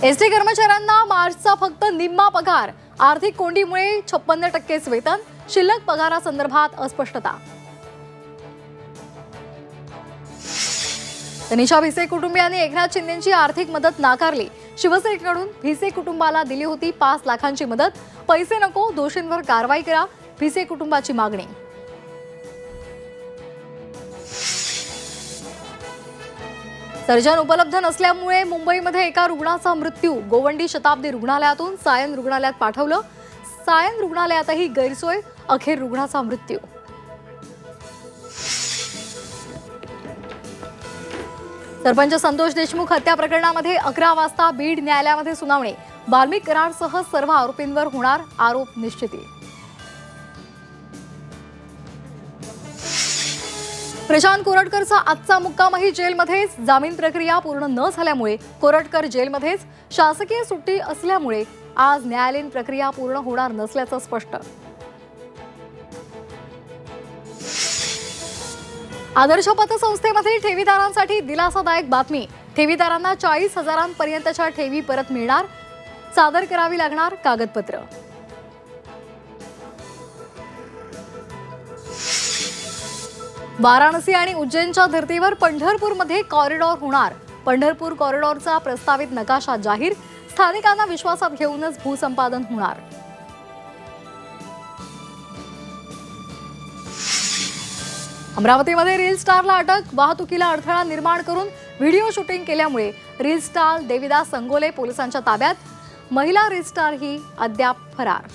ST कर्मचाऱ्यांना मार्चचा फक्त निम्मा पगार, आर्थिक कोंडीमुळे 56% वेतन, शिल्लक पगारासंदर्भात अस्पष्टता। तनिषा भिसे कुटुंबियांनी एकनाथ शिंदेंची आर्थिक मदत नाकारली। शिवसेनेकडून भिसे कुटुंबाला दिली होती 5 लाखांची मदत, पैसे नको, दोषींवर कारवाई करा, भिसे कुटुंबाची मागणी। सर्जन उपलब्ध नसल्यामुळे मुंबईमध्ये एका रुग्णाचा मृत्यू, गोवंडी शताब्दी रुग्णालयातून सायन रुग्णालयात पाठवलं। सायन रुग्णालयातही गैरसोय, अखेर रुग्णाचा मृत्यू। सरपंच संतोष देशमुख हत्या प्रकरणामध्ये 11 वाजता बीड न्यायालयामध्ये सुनावणी। वाल्मिक कराडसह सर्व आरोपींवर होणार आरोप निश्चिती। प्रशांत कोरटकरचा आजचा मुक्कामही जेलमध्येच। जामीन प्रक्रिया पूर्ण न झाल्यामुळे कोरटकर जेलमध्येच। शासकीय सुट्टी असल्यामुळे आज न्यायालयीन प्रक्रिया पूर्ण होणार नसल्याचं स्पष्ट। आदर्श पतसंस्थेमधील ठेवीदारांसाठी दिलासादायक बातमी। ठेवीदारांना 40,000 ठेवी परत मिळणार, सादर करावी लागणार कागदपत्र। वाराणसी आणि उज्जैनच्या धर्तीवर पंढरपूरमध्ये कॉरिडॉर होणार। पंढरपूर कॉरिडॉरचा प्रस्तावित नकाशा जाहीर, स्थानिकांना विश्वासात घेऊनच भूसंपादन होणार। अमरावतीमध्ये रील स्टारला अटक, वाहतुकीला अडथळा निर्माण करून व्हिडिओ शूटिंग केल्यामुळे रील स्टार देविदास संगोले पोलिसांच्या ताब्यात। महिला रील स्टार ही अद्याप फरार।